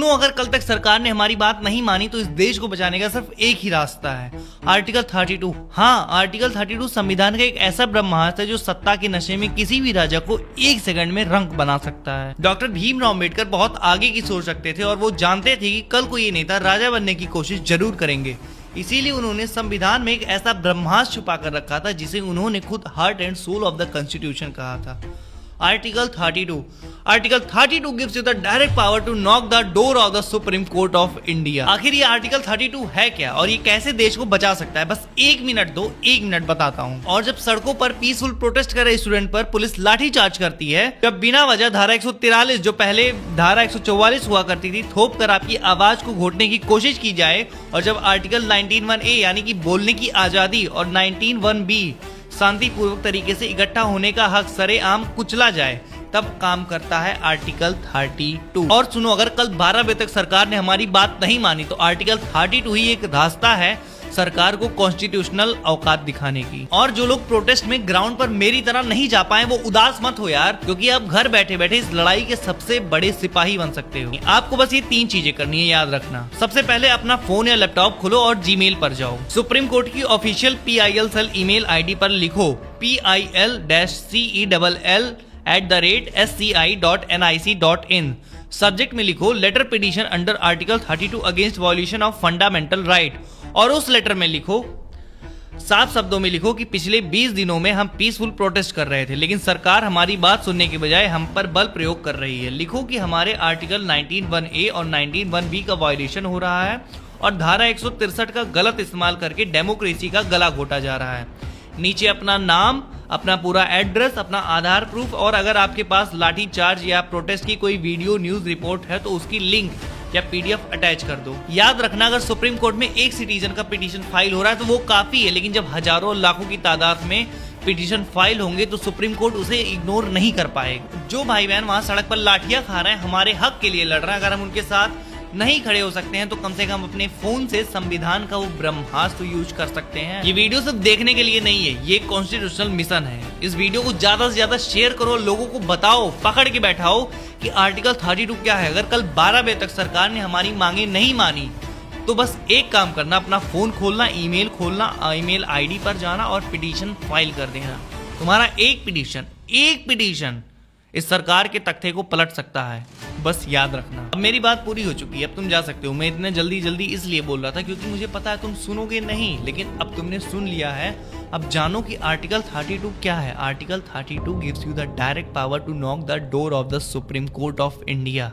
अगर कल तक सरकार ने हमारी बात नहीं मानी तो इस देश को बचाने का सिर्फ एक ही रास्ता है, आर्टिकल 32। हाँ, आर्टिकल 32 संविधान का एक ऐसा ब्रह्मास्त्र है जो सत्ता के नशे में किसी भी राजा को एक सेकंड में रंक बना सकता है। डॉक्टर भीमराव अम्बेडकर बहुत आगे की सोच रखते थे और वो जानते थे कि कल को ये नेता राजा बनने की कोशिश जरूर करेंगे। इसीलिए उन्होंने संविधान में एक ऐसा ब्रह्मास्त्र छुपा कर रखा था जिसे उन्होंने खुद heart and soul of the constitution कहा था, article 32। Article 32 gives you the direct power to knock the door of the Supreme Court of India. आखिर ये आर्टिकल 32 है क्या और ये कैसे देश को बचा सकता है? बस 1 मिनट दो, 1 मिनट बताता हूँ। और जब सड़कों पर पीसफुल प्रोटेस्ट कर रहे स्टूडेंट पर पुलिस लाठी चार्ज करती है, जब बिना वजह धारा 143 जो पहले धारा 144 हुआ करती थी थोप कर आपकी आवाज को घोटने की कोशिश की जाए, और जब आर्टिकल 19(1)(a) यानी कि बोलने की आजादी और 19(1)(b) शांतिपूर्वक तरीके से इकट्ठा होने का हक सरेआम कुचला जाए, तब काम करता है आर्टिकल 32। और सुनो, अगर कल 12 बजे तक सरकार ने हमारी बात नहीं मानी तो आर्टिकल 32 ही एक रास्ता है सरकार को कॉन्स्टिट्यूशनल औकात दिखाने की। और जो लोग प्रोटेस्ट में ग्राउंड पर मेरी तरह नहीं जा पाए वो उदास मत हो यार, क्योंकि आप घर बैठे बैठे इस लड़ाई के सबसे बड़े सिपाही बन सकते हो। आपको बस ये 3 चीजें करनी है, याद रखना। सबसे पहले अपना फोन या लैपटॉप खोलो और जीमेल पर जाओ। सुप्रीम कोर्ट की official PIL cell email ID पर लिखो PIL-CELL@sci.nic.in। सब्जेक्ट में लिखो letter petition under article 32 against violation of fundamental right, और उस लेटर में लिखो, साफ शब्दों में लिखो कि पिछले 20 दिनों में हम पीसफुल प्रोटेस्ट कर रहे थे, लेकिन सरकार हमारी बात सुनने के बजाय हम पर बल प्रयोग कर रही है। लिखो कि हमारे आर्टिकल 19(1)(a) और 19(1)(b) का वायलेशन हो रहा है और धारा 163 का गलत इस्तेमाल करके डेमोक्रेसी का गला घोटा जा रहा है। नीचे अपना नाम, अपना पूरा एड्रेस, अपना आधार प्रूफ, और अगर आपके पास लाठी चार्ज या प्रोटेस्ट की कोई वीडियो न्यूज रिपोर्ट है तो उसकी लिंक या PDF अटैच कर दो। याद रखना, अगर सुप्रीम कोर्ट में एक सिटीजन का पिटीशन फाइल हो रहा है तो वो काफी है, लेकिन जब हजारों और लाखों की तादाद में पिटीशन फाइल होंगे तो सुप्रीम कोर्ट उसे इग्नोर नहीं कर पाएगा। जो भाई बहन वहां सड़क पर लाठियां खा रहे हैं, हमारे हक के लिए लड़ रहे हैं, अगर हम उनके साथ नहीं खड़े हो सकते हैं तो कम से कम अपने फोन से संविधान का वो ब्रह्मास्त्र यूज कर सकते हैं। ये वीडियो सिर्फ देखने के लिए नहीं है, ये कॉन्स्टिट्यूशनल मिशन है। इस वीडियो को ज्यादा से ज्यादा शेयर करो, लोगों को बताओ, पकड़ के बैठाओ कि आर्टिकल 32 क्या है। अगर कल 12 बजे तक सरकार ने हमारी मांगे नहीं मानी तो बस एक काम करना, अपना फोन खोलना, ईमेल खोलना, ईमेल ID पर जाना और पिटीशन फाइल कर देना। तुम्हारा एक पिटीशन इस सरकार के तख्ते को पलट सकता है, बस याद रखना। अब मेरी बात पूरी हो चुकी है, अब तुम जा सकते हो। मैं इतने जल्दी इसलिए बोल रहा था क्योंकि मुझे पता है तुम सुनोगे नहीं, लेकिन अब तुमने सुन लिया है। अब जानो कि आर्टिकल 32 क्या है। Article 32 gives you the direct power to knock the door of the Supreme Court of India.